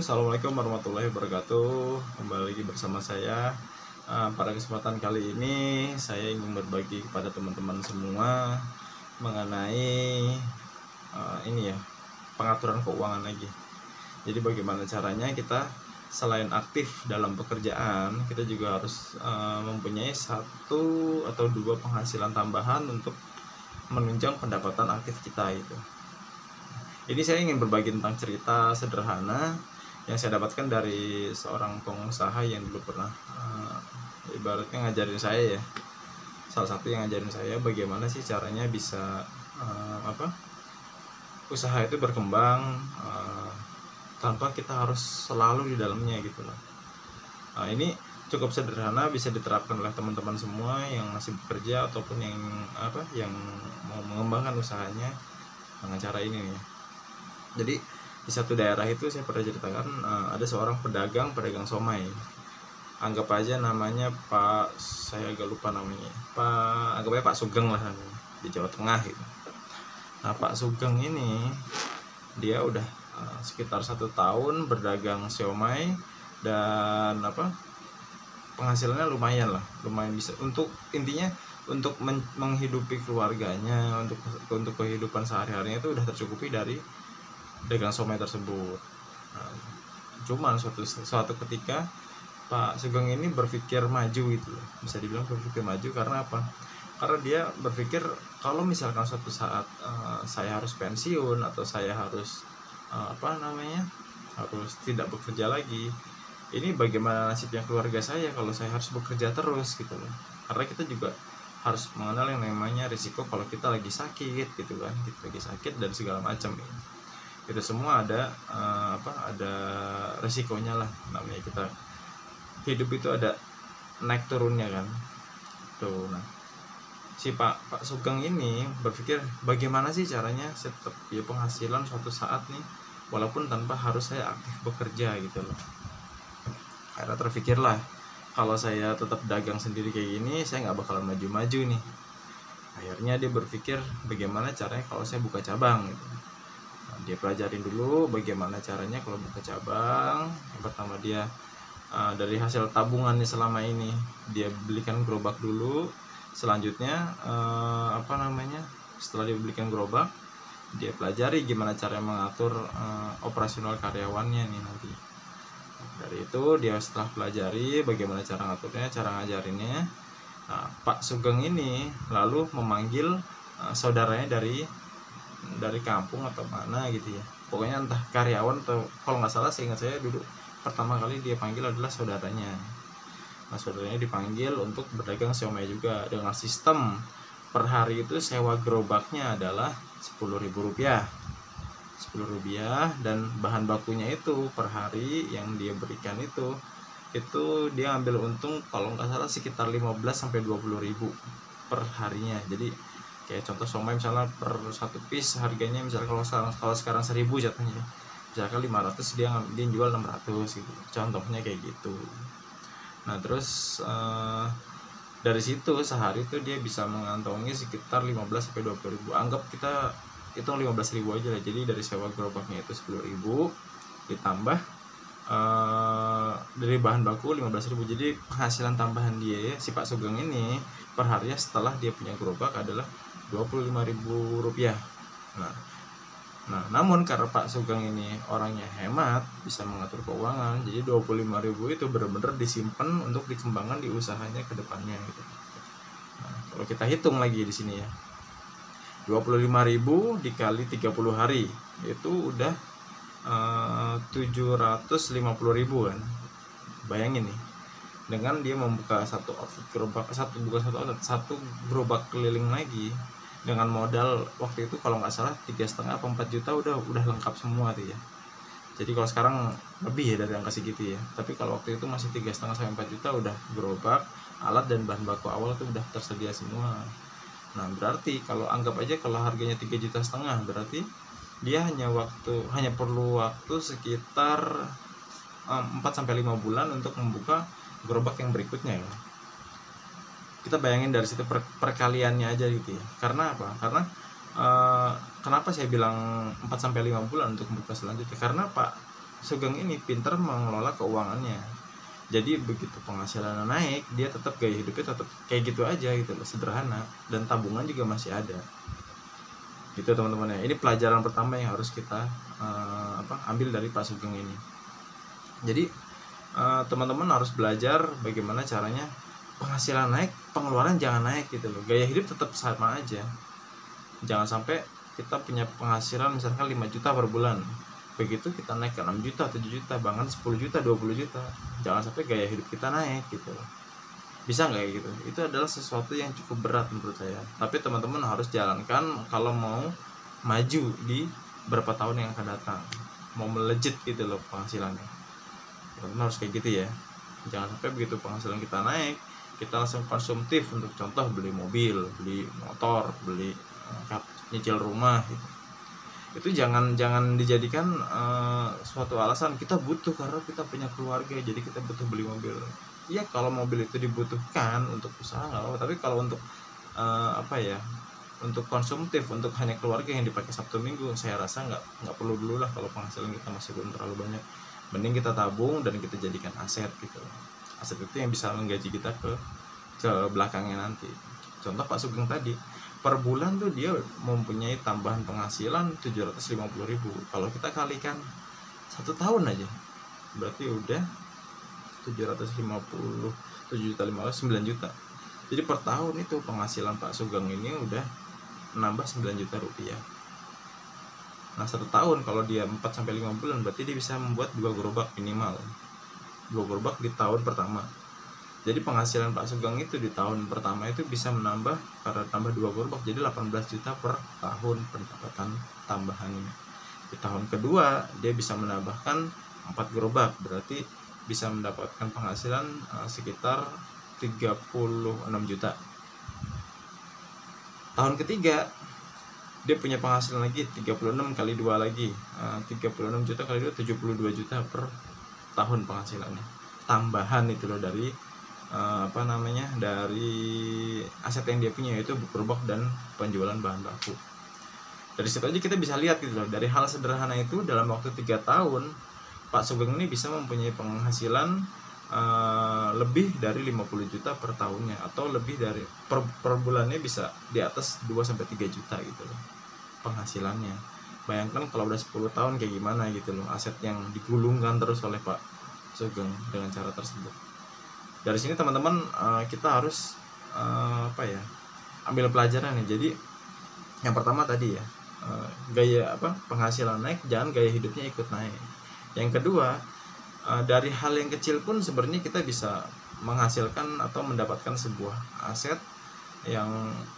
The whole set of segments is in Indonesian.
Assalamualaikum warahmatullahi wabarakatuh. Kembali lagi bersama saya. Pada kesempatan kali ini saya ingin berbagi kepada teman-teman semua mengenai pengaturan keuangan lagi. Jadi bagaimana caranya kita selain aktif dalam pekerjaan, kita juga harus mempunyai satu atau dua penghasilan tambahan untuk menunjang pendapatan aktif kita itu. Ini saya ingin berbagi tentang cerita sederhana yang saya dapatkan dari seorang pengusaha yang dulu pernah ibaratnya ngajarin saya ya. Salah satu yang ngajarin saya bagaimana sih caranya bisa usaha itu berkembang tanpa kita harus selalu di dalamnya gitu loh. Ini cukup sederhana, bisa diterapkan oleh teman-teman semua yang masih bekerja ataupun yang mau mengembangkan usahanya dengan cara ini ya. Jadi di satu daerah itu saya pernah ceritakan ada seorang pedagang somai. Anggap aja namanya Pak, saya agak lupa namanya. Anggap aja Pak Sugeng lah namanya, di Jawa Tengah gitu. Nah Pak Sugeng ini dia udah sekitar 1 tahun berdagang siomay dan penghasilannya lumayan bisa untuk menghidupi keluarganya, untuk kehidupan sehari-harinya itu udah tercukupi dari dagang somai tersebut. Cuman suatu ketika Pak Sugeng ini berpikir maju gitu loh. Bisa dibilang berpikir maju karena apa? Karena dia berpikir kalau misalkan suatu saat saya harus pensiun atau saya harus harus tidak bekerja lagi, ini bagaimana nasibnya keluarga saya kalau saya harus bekerja terus gitu loh. Karena kita juga harus mengenal yang namanya risiko kalau kita lagi sakit gitu kan, kita lagi sakit dan segala macam ya. Itu semua ada resikonya lah, namanya kita hidup itu ada naik turunnya kan tuh. Nah si Pak Sugeng ini berpikir bagaimana sih caranya saya tetap ya penghasilan suatu saat nih walaupun tanpa harus saya aktif bekerja gitu loh. Karena terpikirlah kalau saya tetap dagang sendiri kayak gini saya nggak bakalan maju-maju nih. Akhirnya dia berpikir bagaimana caranya kalau saya buka cabang gitu. Dia pelajarin dulu bagaimana caranya kalau buka cabang. Yang pertama dia dari hasil tabungannya selama ini dia belikan gerobak dulu. Selanjutnya setelah dia belikan gerobak, dia pelajari gimana cara mengatur operasional karyawannya nih nanti. Dari itu dia setelah pelajari bagaimana cara ngaturnya, cara ngajarinnya, Pak Sugeng ini lalu memanggil saudaranya dari kampung atau mana gitu ya, pokoknya entah karyawan atau kalau nggak salah seingat saya dulu pertama kali dia panggil adalah saudaranya. Nah saudaranya dipanggil untuk berdagang siomay juga dengan sistem per hari itu sewa gerobaknya adalah Rp10.000 dan bahan bakunya itu per hari yang dia berikan itu dia ambil untung kalau nggak salah sekitar 15-20 ribu per harinya. Jadi kayak contoh somai misalnya per 1 piece harganya misalnya kalau sekarang 1.000 jatuhnya, misalkan 500 dia jual 600 gitu, contohnya kayak gitu. Nah terus dari situ sehari itu dia bisa mengantongi sekitar 15-20 ribu. Anggap kita hitung 15 ribu aja lah. Jadi dari sewa gerobaknya itu 10 ribu ditambah dari bahan baku 15 ribu. Jadi penghasilan tambahan dia ya, si Pak Sugeng ini per harinya setelah dia punya gerobak adalah Rp25.000. Nah, namun karena Pak Sugeng ini orangnya hemat, bisa mengatur keuangan, jadi 25.000 itu benar-benar disimpan untuk dikembangkan di usahanya ke depannya gitu. Nah, kalau kita hitung lagi di sini ya. 25.000 dikali 30 hari itu udah 750.000 kan. Bayangin nih. Dengan dia membuka satu gerobak keliling lagi dengan modal waktu itu kalau nggak salah 3,5 atau 4 juta udah lengkap semua tuh ya. Jadi kalau sekarang lebih ya dari angka segitu ya, tapi kalau waktu itu masih 3,5 sampai 4 juta udah gerobak, alat dan bahan baku awal tuh udah tersedia semua. Nah berarti kalau anggap aja kalau harganya 3,5 juta, berarti dia hanya perlu waktu sekitar 4-5 bulan untuk membuka gerobak yang berikutnya ya. Kita bayangin dari situ perkaliannya aja gitu ya. Karena apa? Karena kenapa saya bilang 4-5 bulan untuk membuka selanjutnya? Karena Pak Sugeng ini pintar mengelola keuangannya. Jadi begitu penghasilannya naik, dia tetap gaya hidupnya tetap kayak gitu aja gitu loh, sederhana, dan tabungan juga masih ada. Gitu teman-teman ya. Ini pelajaran pertama yang harus kita ambil dari Pak Sugeng ini. Jadi teman-teman harus belajar bagaimana caranya penghasilan naik, pengeluaran jangan naik gitu loh. Gaya hidup tetap sama aja. Jangan sampai kita punya penghasilan misalkan 5 juta per bulan, begitu kita naik ke 6 juta, 7 juta, bahkan 10 juta, 20 juta. Jangan sampai gaya hidup kita naik gitu loh. Bisa nggak kayak gitu? Itu adalah sesuatu yang cukup berat menurut saya. Tapi teman-teman harus jalankan kalau mau maju di beberapa tahun yang akan datang, mau melejit gitu loh penghasilannya. Teman-teman harus kayak gitu ya. Jangan sampai begitu penghasilan kita naik, kita langsung konsumtif. Untuk contoh beli mobil, beli motor, beli nyicil rumah gitu. Itu jangan dijadikan suatu alasan kita butuh karena kita punya keluarga jadi kita butuh beli mobil. Iya, kalau mobil itu dibutuhkan untuk usaha nggak apa-apa, tapi kalau untuk untuk konsumtif, untuk hanya keluarga yang dipakai Sabtu Minggu, saya rasa nggak perlu dulu lah. Kalau penghasilan kita masih belum terlalu banyak, mending kita tabung dan kita jadikan aset gitu. Aset itu yang bisa menggaji kita ke belakangnya nanti. Contoh Pak Sugeng tadi, per bulan tuh dia mempunyai tambahan penghasilan 750.000. Kalau kita kalikan 1 tahun aja, berarti udah 750, 7.500, 9 juta. Jadi per tahun itu penghasilan Pak Sugeng ini udah menambah 9 juta rupiah. Nah 1 tahun kalau dia 4-5 bulan, berarti dia bisa membuat 2 gerobak minimal, 2 gerobak di tahun pertama. Jadi penghasilan Pak Sugeng itu di tahun pertama itu bisa menambah, karena tambah 2 gerobak jadi 18 juta per tahun pendapatan tambahannya. Di tahun kedua dia bisa menambahkan 4 gerobak, berarti bisa mendapatkan penghasilan sekitar 36 juta. Tahun ketiga dia punya penghasilan lagi 36 kali 2 lagi, 36 juta kali 2 72 juta per tahun penghasilannya. Tambahan itu loh dari dari aset yang dia punya, yaitu gerobak dan penjualan bahan baku. Dari situ aja kita bisa lihat gitu loh, dari hal sederhana itu dalam waktu 3 tahun Pak Sugeng ini bisa mempunyai penghasilan lebih dari 50 juta per tahunnya, atau lebih dari per bulannya bisa di atas 2-3 juta gitu loh penghasilannya. Bayangkan kalau udah 10 tahun kayak gimana gitu loh aset yang digulungkan terus oleh Pak Sugeng dengan cara tersebut. Dari sini teman-teman kita harus ambil pelajaran nih. Jadi yang pertama tadi ya, gaya penghasilan naik, jangan gaya hidupnya ikut naik. Yang kedua, dari hal yang kecil pun sebenarnya kita bisa menghasilkan atau mendapatkan sebuah aset yang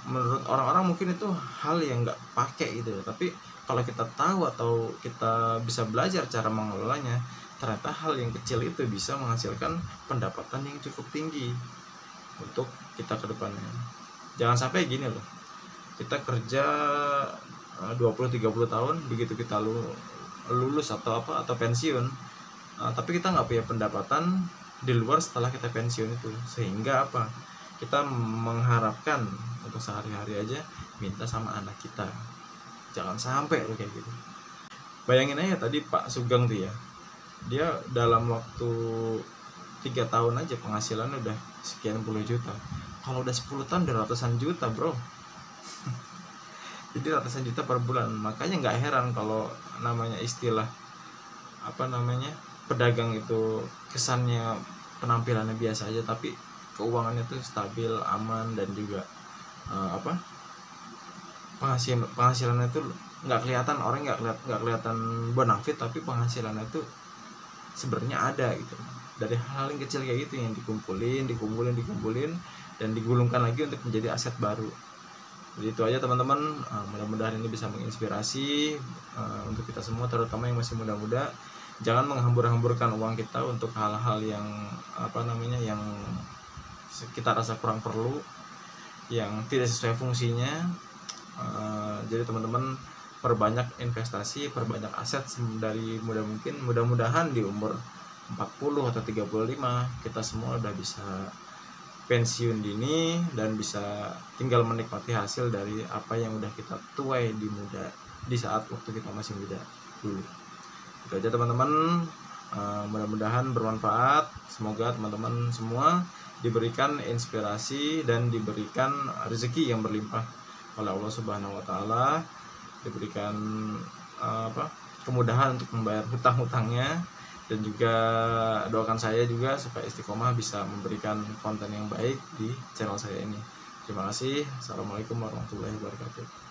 menurut orang-orang mungkin itu hal yang nggak pakai gitu. Tapi kalau kita tahu atau kita bisa belajar cara mengelolanya, ternyata hal yang kecil itu bisa menghasilkan pendapatan yang cukup tinggi untuk kita ke depannya. Jangan sampai gini loh, kita kerja 20-30 tahun, begitu kita lulus atau pensiun, tapi kita nggak punya pendapatan di luar setelah kita pensiun itu, sehingga kita mengharapkan untuk sehari-hari aja minta sama anak kita. Jangan sampai lo kayak gitu. Bayangin aja tadi Pak Sugeng tuh ya, dia dalam waktu 3 tahun aja penghasilan udah sekian puluh juta. Kalau udah 10 tahun udah ratusan juta bro. Jadi ratusan juta per bulan. Makanya nggak heran kalau namanya istilah pedagang itu kesannya penampilannya biasa aja, tapi keuangannya tuh stabil, aman, dan juga penghasilannya itu nggak kelihatan, orang nggak kelihatan bonafit, tapi penghasilannya itu sebenarnya ada gitu. Dari hal yang kecil kayak gitu yang dikumpulin dan digulungkan lagi untuk menjadi aset baru. Jadi itu aja teman-teman, mudah-mudahan ini bisa menginspirasi untuk kita semua, terutama yang masih muda-muda. Jangan menghambur-hamburkan uang kita untuk hal-hal yang yang kita rasa kurang perlu, yang tidak sesuai fungsinya. Jadi teman-teman perbanyak investasi, perbanyak aset dari muda mungkin. Mudah-mudahan di umur 40 atau 35 kita semua udah bisa pensiun dini dan bisa tinggal menikmati hasil dari apa yang udah kita tuai di saat waktu kita masih muda dulu. Itu aja teman-teman. Mudah-mudahan bermanfaat. Semoga teman-teman semua diberikan inspirasi dan diberikan rezeki yang berlimpah oleh Allah Subhanahu wa taala, diberikan kemudahan untuk membayar hutang-hutangnya, dan juga doakan saya juga supaya istiqomah bisa memberikan konten yang baik di channel saya ini. Terima kasih. Assalamualaikum warahmatullahi wabarakatuh.